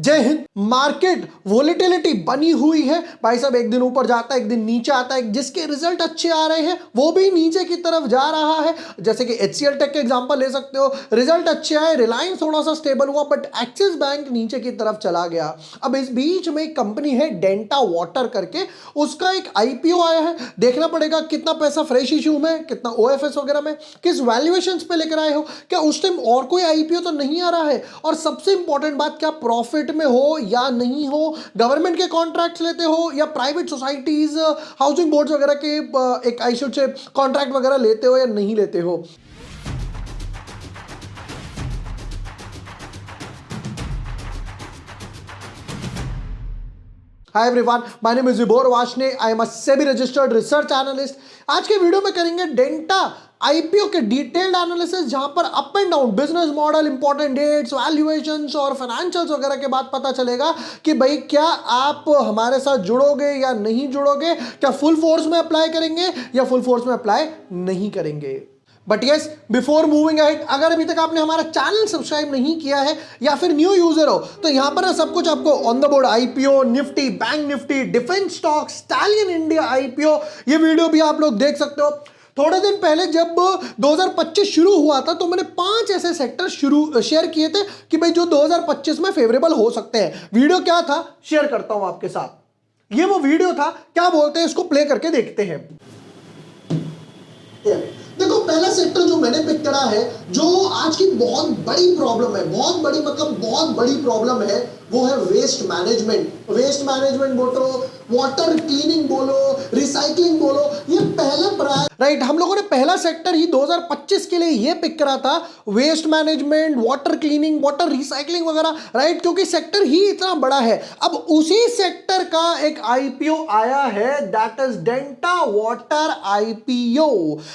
जय Hind. Market volatility बनी हुई है भाई साहब, एक दिन ऊपर जाता है एक दिन नीचे आता है। जिसके रिजल्ट अच्छे आ रहे हैं वो भी नीचे की तरफ जा रहा है। जैसे कि HCL टेक के एग्जांपल ले सकते हो, रिजल्ट अच्छे आए, रिलायंस थोड़ा सा स्टेबल हुआ बट एक्सिस बैंक नीचे की तरफ चला गया। अब इस बीच में एक कंपनी है डेंटा वाटर करके, उसका एक IPO आया है। देखना पड़ेगा कितना पैसा फ्रेश इश्यू में, कितना OFS वगैरह में, किस वैल्यूएशन पे लेकर आए हो, क्या उस टाइम और कोई IPO तो नहीं आ रहा है, और सबसे इंपॉर्टेंट बात क्या प्रॉफिट में हो या नहीं हो, गवर्नमेंट के कॉन्ट्रैक्ट्स लेते हो या प्राइवेट सोसाइटीज हाउसिंग बोर्ड्स वगैरह के एक आई शुड से कॉन्ट्रैक्ट वगैरह लेते हो या नहीं लेते हो। Hi everyone, my name is Vibhor Washne, I am a SEBI registered research analyst. आज के वीडियो में करेंगे डेंटा IPO के डिटेल्ड एनालिसिस, जहां पर up and down business model, important dates, valuations और फाइनेंशियल्स वगैरह के बाद पता चलेगा कि भाई क्या आप हमारे साथ जुड़ोगे या नहीं जुड़ोगे, क्या फुल फोर्स में अप्लाई करेंगे या फुल फोर्स में अप्लाई नहीं करेंगे। But yes, before moving ahead, अगर अभी तक आपने हमारा चैनल सब्सक्राइब नहीं किया है या फिर न्यू यूजर हो तो यहां पर सब कुछ आपको on the board IPO, Nifty, bank Nifty, defence stock, stallion India IPO, ये वीडियो भी आप लोग देख सकते हो। थोड़े दिन पहले जब 2025 शुरू हुआ था तो मैंने 5 ऐसे सेक्टर शेयर किए थे कि भाई जो 2025 में फेवरेबल हो सकते हैं। वीडियो क्या था शेयर करता हूं आपके साथ। ये वो वीडियो था, क्या बोलते हैं इसको प्ले करके देखते हैं। देखो, पहला सेक्टर जो मैंने पिक करा है, जो आज की बहुत बड़ी प्रॉब्लम है, बहुत बड़ी मतलब बहुत बड़ी प्रॉब्लम है, वो है वेस्ट मैनेजमेंट। वेस्ट मैनेजमेंट बोलो, वाटर क्लीनिंग बोलो, रिसाइकलिंग बोलो, ये पहला राइट। हम लोगों ने पहला सेक्टर ही 2025 के लिए ये पिक करा था, waste management, water cleaning, water recycling वगैरह, राइट, क्योंकि सेक्टर ही इतना बड़ा है। अब उसी सेक्टर का एक IPO आया है, that is Denta water IPO।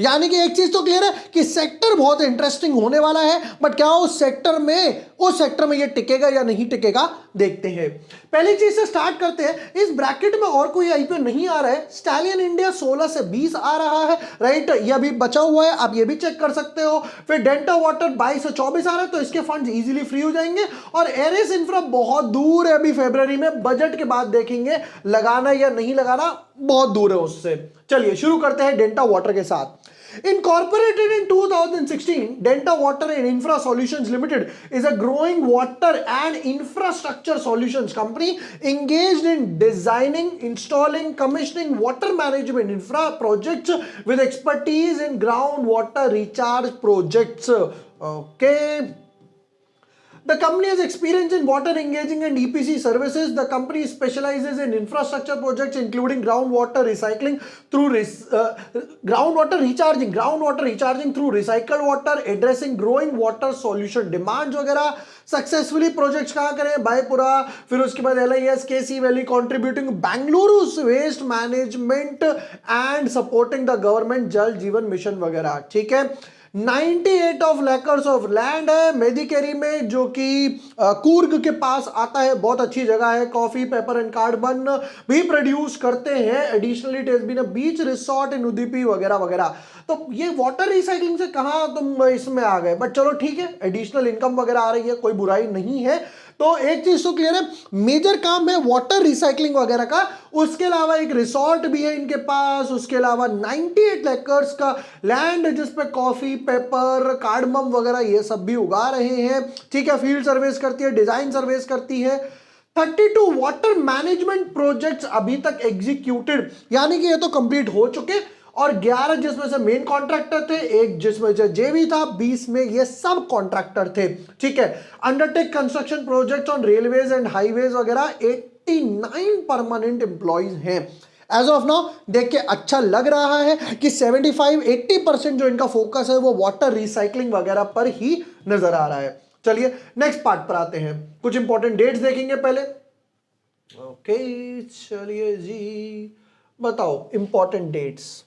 यानी कि एक चीज तो क्लियर है कि सेक्टर बहुत इंटरेस्टिंग होने वाला है, बट क्या उस सेक्टर में ये टिकेगा या नहीं टिकेगा, देखते हैं। पहली चीज से स्टार्ट करते हैं। इस ब्रैकेट में और कोई IPO नहीं आ रहा है। स्टैलियन इंडिया 16 से 20 आ रहा है, राइट, ये अभी बचा हुआ है, आप ये भी चेक कर सकते हो। फिर डेंटा वाटर 22 से 24 आ रहा है, तो इसके फंड्स इजीली फ्री हो जाएंगे। और एरिस इंफ्रा बहुत दूर है, अभी फरवरी में बजट के बाद देखेंगे लगाना या नहीं लगाना, बहुत दूर है उससे। चलिए शुरू करते हैं डेंटा वाटर के साथ। Incorporated in 2016, Denta Water and Infra Solutions Limited is a growing water and infrastructure solutions company engaged in designing, installing, commissioning water management infra projects with expertise in groundwater recharge projects. Okay. The company has experience in water engaging and EPC services. The company specializes in infrastructure projects including groundwater recycling through groundwater recharging through recycled water, addressing growing water solution demands वगैरह। Successfully projects कहाँ करें, बायपुरा, फिर उसके बाद LIS, KC valley, contributing Bengaluru waste management and supporting the government Jal Jeevan mission वगैरह। ठीक है। 98 of acres of land है मेदिकेरी में, जो कि कूर्ग के पास आता है। बहुत अच्छी जगह है, कॉफी, पेपर एंड कार्डबन भी प्रोड्यूस करते हैं। Additionally it has been a beach resort in Udupi वगैरह वगैरह। तो ये वाटर रिसाइकलिंग से कहां तुम इसमें आ गए, बट चलो ठीक है, एडिशनल इनकम वगैरह आ रही है, कोई बुराई नहीं है। तो एक चीज तो क्लियर है, मेजर काम है वाटर रिसाइकलिंग वगैरह का। उसके अलावा एक रिसोर्ट भी है इनके पास। उसके अलावा 98 एकर्स का लैंड जिसपे कॉफी, पेपर, कार्डमम वगैरह ये सब भी उगा रहे हैं। ठीक है। फील्ड सर्विस करती है, डिजाइन सर्विस करती है। 32 वाटर मैनेजमेंट प्रोजेक्ट्स अभी तक एग्जीक्यूटेड, यानी कि ये तो कंप्लीट हो चुके, और 11 जिसमें से मेन कॉन्ट्रैक्टर थे, एक जिसमें से JV था, 20 में ये सब कॉन्ट्रैक्टर थे। ठीक है। Undertake construction project on railways and highways वगैरह। 89 परमानेंट एम्प्लॉइज हैं एज ऑफ नाउ। देख के अच्छा लग रहा है कि 75-80% जो इनका फोकस है वो वाटर रिसाइकलिंग वगैरह पर ही नजर आ रहा है। चलिए नेक्स्ट पार्ट पर आते हैं, कुछ इंपॉर्टेंट डेट्स देखेंगे पहले। ओके चलिए जी, बताओ इंपॉर्टेंट डेट्स।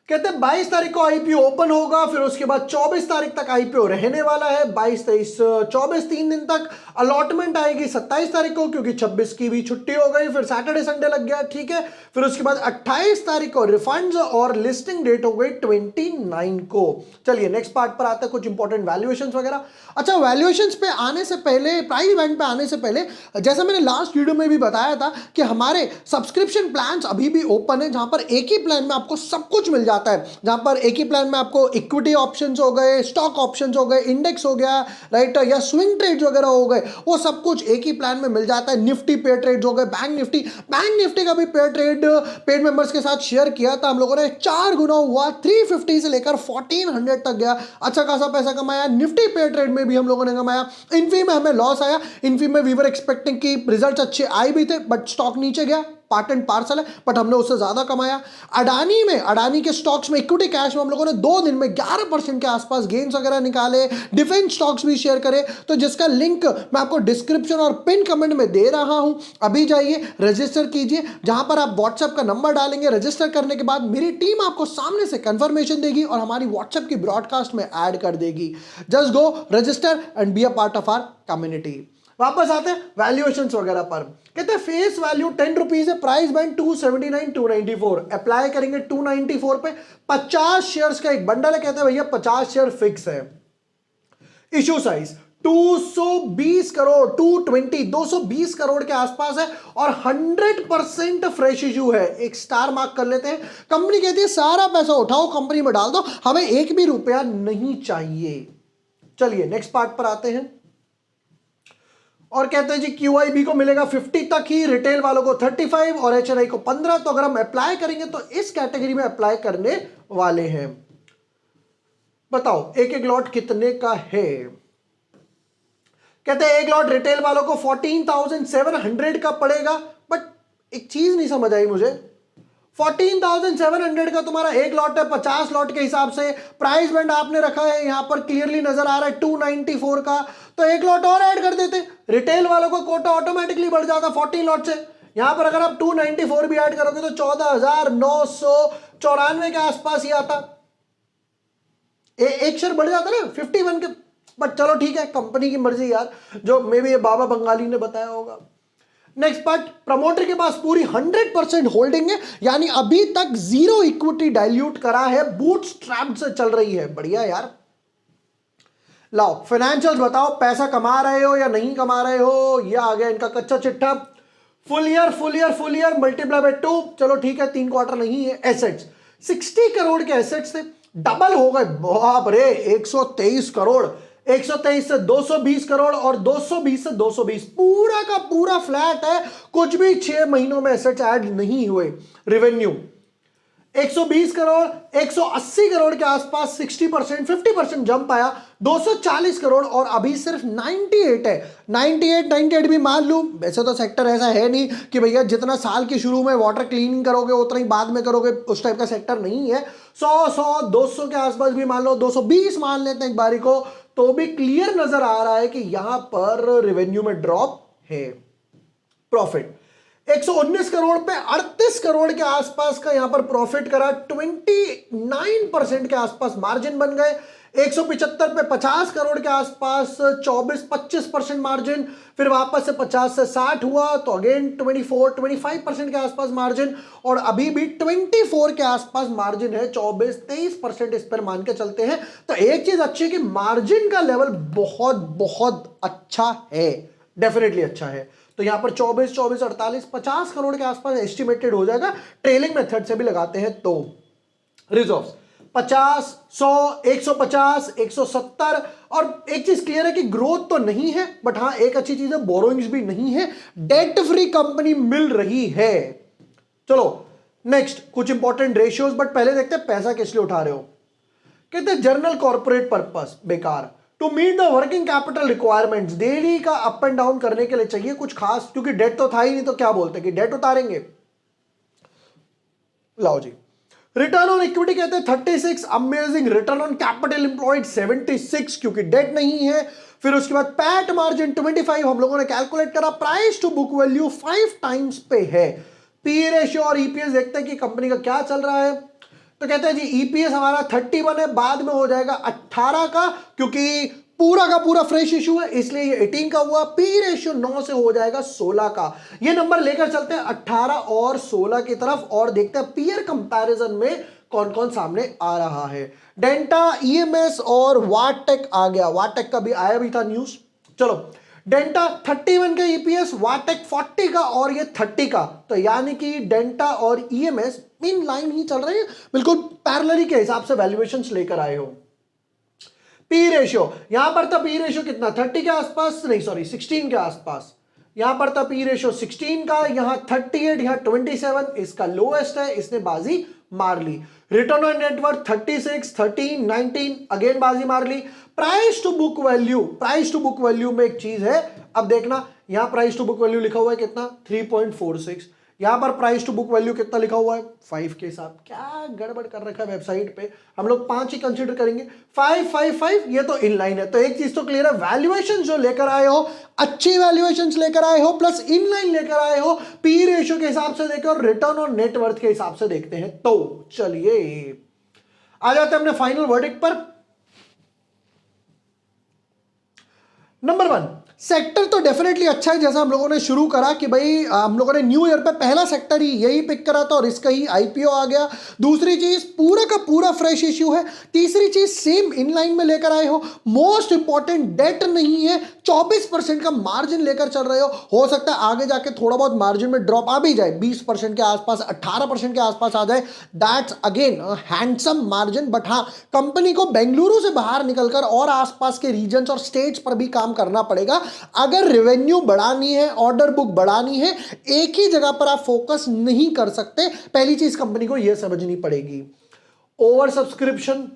कहते हैं 22 तारीख को आईपीओ ओपन होगा, फिर उसके बाद 24 तारीख तक आईपीओ रहने वाला है, 22 23 24 3 दिन तक। अलॉटमेंट आएगी 27 तारीख को, क्योंकि 26 की भी छुट्टी हो गई, फिर सैटरडे संडे लग गया, ठीक है। फिर उसके बाद 28 तारीख को रिफंड्स और लिस्टिंग डेट हो गई 29 को। चलिए नेक्स्ट पार्ट पर आते हैं, कुछ इंपॉर्टेंट वैल्यूएशंस वगैरह। अच्छा, वैल्यूएशंस पे आने से पहले, प्राइस बैंड पे आने से पहले, जैसा मैंने लास्ट वीडियो में भी बताया था कि हमारे सब्सक्रिप्शन प्लान्स अभी भी ओपन है, जहां पर एक ही प्लान में आपको सब कुछ मिल जाता है। जहां पर एक ही प्लान में आपको इक्विटी ऑप्शंस हो गए, स्टॉक ऑप्शंस हो गए, इंडेक्स हो गया, राइट, या स्विंग ट्रेड्स वगैरह हो गए, वो सब कुछ एक ही प्लान में मिल जाता है। निफ्टी पेड ट्रेड्स हो गए, बैंक निफ्टी का भी पेड ट्रेड पेड मेंबर्स के साथ शेयर किया था हम लोगों ने, 4 गुना हुआ, 350 से लेकर 1400 तक गया, अच्छा खासा पैसा कमाया। निफ्टी पेड ट्रेड में भी हम लोगों ने कमाया। इन्फी में हमें लॉस आया, इन्फी में वी वर एक्सपेक्टिंग कि रिजल्ट अच्छे आए भी थे, बट स्टॉक नीचे गया, पार्ट एंड पार्सल है, बट हमने उससे ज्यादा कमाया। अडानी में, अडानी के स्टॉक्स में, इक्विटी कैश में हम लोगों ने 2 दिन में 11% के आसपास गेन्स वगैरह निकाले। डिफेंस स्टॉक्स भी शेयर करे, तो जिसका लिंक मैं आपको डिस्क्रिप्शन और पिन कमेंट में दे रहा हूं, अभी जाइए रजिस्टर कीजिए। जहां पर आप व्हाट्सएप का नंबर डालेंगे, रजिस्टर करने के बाद मेरी टीम आपको सामने से कंफर्मेशन देगी और हमारी व्हाट्सएप की ब्रॉडकास्ट में ऐड कर देगी। Just go register and be a part of our community. वापस आते हैं वैल्यूएशंस वगैरह पर। कहते हैं फेस वैल्यू 10 रुपीज है, प्राइस बैंड 279 294, अप्लाई करेंगे 294 पे। 50 शेयर्स का एक बंडल है, कहते हैं भैया 50 शेयर फिक्स है। इशू साइज 220 करोड़, 220 करोड़ के आसपास है और 100% फ्रेश इशू है। एक स्टार मार्क कर लेते हैं। कंपनी कहती है सारा पैसा उठाओ, कंपनी में डाल दो, हमें एक भी रुपया नहीं चाहिए। चलिए नेक्स्ट पार्ट पर आते हैं और कहते हैं जी क्यूआईबी को मिलेगा 50 तक ही, रिटेल वालों को 35 और एचएनआई को 15। तो अगर हम अप्लाई करेंगे तो इस कैटेगरी में अप्लाई करने वाले हैं। बताओ एक एक लॉट कितने का है। कहते हैं एक लॉट रिटेल वालों को 14,700 का पड़ेगा, बट एक चीज नहीं समझ आई मुझे। 14,700 का तुम्हारा एक लॉट है, 50 लॉट के हिसाब से प्राइस बैंड आपने रखा है, यहां पर क्लियरली नजर आ रहा है 294 का, तो एक लॉट और ऐड कर देते, रिटेल वालों को कोटा ऑटोमेटिकली बढ़ जाता 14 लॉट से। यहां पर अगर आप 294 भी ऐड करोगे तो 14,994 के आसपास ही आता, एक शेयर बढ़ जाता ना 51 के। बट चलो ठीक है, कंपनी की मर्जी यार, जो मे बी ये बाबा बंगाली ने बताया होगा। नेक्स्ट पार्ट, प्रमोटर के पास पूरी 100% होल्डिंग है, यानी अभी तक जीरो इक्विटी डाइल्यूट करा है, बूटस्ट्रैप्ड से चल रही है। बढ़िया यार। लाओ फाइनेंशियल्स बताओ, पैसा कमा रहे हो या नहीं कमा रहे हो। यह आ गया इनका कच्चा चिट्ठा। फुल ईयर मल्टीप्लाई बाय 2, चलो ठीक है 3 क्वार्टर नहीं है। एसेट्स 60 करोड़ के एसेट्स थे, डबल हो गए, बाप रे 123 करोड़, 123 से 220 करोड़ और 220 से 220, पूरा का पूरा फ्लैट है, कुछ भी 6 महीनों में एसेट्स ऐड नहीं हुए। रेवेन्यू 120 करोड़, 180 करोड़ के आसपास 60%, 50% जंप आया, 240 करोड़ और अभी सिर्फ 98 है। 98 भी मान लूं, वैसे तो सेक्टर ऐसा है नहीं कि भैया जितना साल के शुरू में वाटर क्लीनिंग करोगे उतना ही बाद में करोगे, उस टाइप का सेक्टर नहीं है। 100 200 के आसपास भी मान लो, 220 मान लेते हैं एक बारी को, तो भी क्लियर नजर आ रहा है कि यहां पर रेवेन्यू में ड्रॉप है। प्रॉफिट 119 करोड़ पे 38 करोड़ के आसपास का यहां पर प्रॉफिट करा, 29% के आसपास मार्जिन बन गए। 175 पे 50 करोड़ के आसपास 24-25% मार्जिन, फिर वापस से 50 से 60 हुआ तो अगेन 24-25% के आसपास मार्जिन, और अभी भी 24 के आसपास मार्जिन है, 24-23% इस पर मान के चलते हैं। तो एक चीज अच्छी है कि मार्जिन का लेवल बहुत बहुत अच्छा है, डेफिनेटली अच्छा है। तो यहां पर 48 करोड़ के आसपास एस्टिमेटेड हो जाएगा, ट्रेलिंग मेथड से भी लगाते हैं तो। रिजर्व्स 50, 100, 150, 170, और एक चीज क्लियर है कि ग्रोथ तो नहीं है, बट हां एक अच्छी चीज है, बोरोइंग्स भी नहीं है, डेट फ्री कंपनी मिल रही है। चलो नेक्स्ट कुछ इंपॉर्टेंट रेशियोज, बट पहले देखते हैं पैसा किस लिए उठा रहे हो। कहते हैं जनरल कॉर्पोरेट पर्पस, बेकार, to meet the working capital requirements, daily का अप एंड डाउन करने के लिए चाहिए कुछ खास, क्योंकि डेट तो था ही नहीं, तो क्या बोलते कि डेट उतारेंगे। लाओ जी, रिटर्न ऑन इक्विटी कहते हैं 36, amazing, return on capital employed 76, क्योंकि डेट नहीं है। फिर उसके बाद पैट मार्जिन 25 हम लोगों ने कैलकुलेट करा, price to book value 5 times पे है। पी रेशियो और ईपीएस देखते हैं कि कंपनी का क्या चल रहा है। तो कहते हैं जी ईपीएस हमारा 31 है, बाद में हो जाएगा 18 का, क्योंकि पूरा का पूरा फ्रेश इशू है इसलिए ये 18 का हुआ। पी रेशियो 9 से हो जाएगा 16 का। ये नंबर लेकर चलते हैं 18 और 16 की तरफ और देखते हैं पीयर कंपैरिजन में कौन कौन सामने आ रहा है। डेंटा, ईएमएस और वाटेक आ गया। वाटेक का भी आया भी था न्यूज। चलो, डेंटा 31 का ईपीएस, वाटेक 40 का और ये 30 का। तो यानी कि डेंटा और ईएमएस इन लाइन ही चल रहे हैं, बिल्कुल पैरेलली के हिसाब से वैल्यूएशंस लेकर आए हो। पी रेशियो यहां पर था, पी रेशियो कितना 30 के आसपास, नहीं सॉरी 16 के आसपास। यहां पर था पी रेशियो 16 का, यहां 38, यहां 27, इसका लोएस्ट है, इसने बाजी मार ली। रिटर्न ऑन नेटवर्थ 36, 13, 19 अगेन बाजी मार ली। Price to book value, price to book value में एक चीज है, अब देखना यहां प्राइस टू बुक वैल्यू लिखा हुआ है कितना 3.46, यहां पर प्राइस टू बुक वैल्यू कितना लिखा हुआ है 5 के साथ। क्या गड़बड़ कर रखा है वेबसाइट पे, हम लोग 5 ही कंसीडर करेंगे। 5 5 5 ये तो इनलाइन है। तो एक चीज तो क्लियर है, वैल्यूएशन जो लेकर आए हो अच्छी वैल्यूएशन लेकर आए हो, प्लस इनलाइन लेकर आए हो, पी रेशियो के हिसाब से देखे और रिटर्न ऑन नेटवर्थ के हिसाब से देखते हैं। तो चलिए आ जाते हैं अपने फाइनल वर्डिक्ट पर। नंबर 1, सेक्टर तो डेफिनेटली अच्छा है, जैसा हम लोगों ने शुरू करा कि भाई हम लोगों ने न्यू ईयर पे पहला सेक्टर ही यही पिक करा था और इसका ही आईपीओ आ गया। दूसरी चीज पूरा का पूरा फ्रेश इश्यू है। तीसरी चीज सेम इनलाइन में लेकर आए हो। मोस्ट इंपॉर्टेंट डेट नहीं है, 24% का मार्जिन लेकर चल रहे हो सकता है आगे जाके थोड़ा बहुत मार्जिन में ड्रॉप आ भी जाए, 20% के आसपास 18% के आसपास आ जाए, that's again handsome margin. But हाँ, कंपनी को बेंगलुरु से बाहर निकलकर और आसपास के रीजन्स और स्टेट्स पर भी काम करना पड़ेगा अगर रेवेन्यू बढ़ानी है, ऑर्डर बुक बढ़ानी है। एक ही जगह पर आप फोकस नहीं कर सकते, पहली चीज कंपनी को यह समझनी पड़ेगी। Over subscription,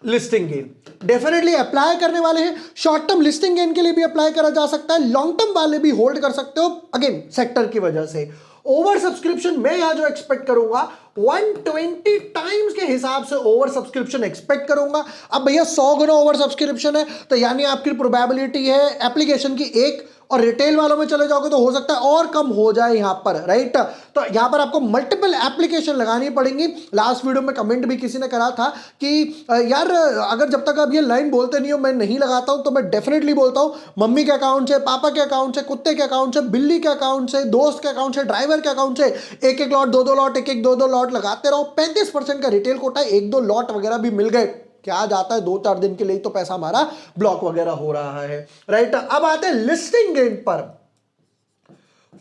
listing gain definitely apply करने वाले हैं। शॉर्ट टर्म लिस्टिंग गेन के लिए भी अप्लाई करा जा सकता है, लॉन्ग टर्म वाले भी होल्ड कर सकते हो, अगेन सेक्टर की वजह से। ओवर सब्सक्रिप्शन मैं यहां जो एक्सपेक्ट करूंगा 120 टाइम्स के हिसाब से ओवर सब्सक्रिप्शन एक्सपेक्ट करूंगा। अब भैया 100 गुना ओवर सब्सक्रिप्शन है तो यानी आपकी प्रोबेबिलिटी है एप्लीकेशन की 1, और रिटेल वालों में चले जाओगे तो हो सकता है और कम हो जाए यहां पर, राइट। तो यहां पर आपको मल्टीपल एप्लीकेशन लगानी पड़ेंगी। लास्ट वीडियो में कमेंट भी किसी ने करा था कि यार अगर जब तक आप ये लाइन बोलते नहीं हो मैं नहीं लगाता हूं, तो मैं डेफिनेटली बोलता हूं मम्मी के अकाउंट से, पापा के अकाउंट से, कुत्ते के अकाउंट से, बिल्ली के अकाउंट से, दोस्त के अकाउंट से, ड्राइवर के अकाउंट से एक एक लॉट, 2-2 लॉट, एक एक 2-2 लॉट लगाते रहो। 35% का रिटेल कोटा, 1-2 लॉट वगैरह भी मिल गए, क्या जाता है 2-4 दिन के लिए तो पैसा हमारा ब्लॉक वगैरह हो रहा है, राइट। अब आते हैं लिस्टिंग गेन पर।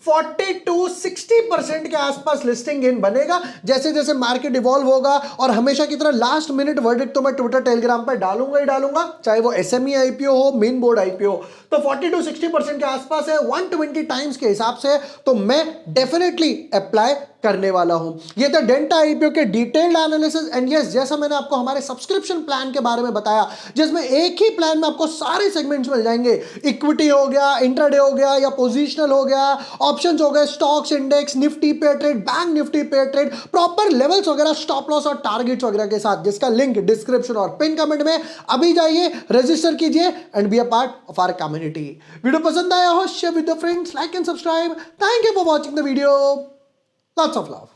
40 to 60% के आसपास लिस्टिंग गेन बनेगा जैसे जैसे मार्केट इवॉल्व होगा। और हमेशा की तरह लास्ट मिनट वर्डिक्ट तो मैं ट्विटर टेलीग्राम पर डालूंगा ही डालूंगा, चाहे वो एसएमई आईपीओ हो, मेन बोर्ड आईपीओ। तो 40 to 60% के आसपास है, 120 टाइम्स के हिसाब से, तो मैं डेफिनेटली अप्लाई करने वाला हूं। ये था डेंटा आईपीओ के डिटेल्ड एनालिसिस। एंड यस, जैसा मैंने आपको हमारे सब्सक्रिप्शन प्लान के बारे में बताया, जिसमें एक ही प्लान में आपको सारे सेगमेंट्स मिल जाएंगे। इक्विटी हो गया, इंट्राडे हो गया या पोजिशनल हो गया, ऑप्शंस हो गए, स्टॉक्स, इंडेक्स, निफ्टी पे ट्रेड, बैंक निफ्टी पे ट्रेड, प्रॉपर लेवल्स वगैरह, स्टॉप लॉस और टारगेट्स वगैरह के साथ, जिसका लिंक डिस्क्रिप्शन और पिन कमेंट में। अभी जाइए, रजिस्टर कीजिए and be a part of our community. Video पसंद आया हो, share with your friends, like and subscribe. Thank you for watching the video. Lots of love.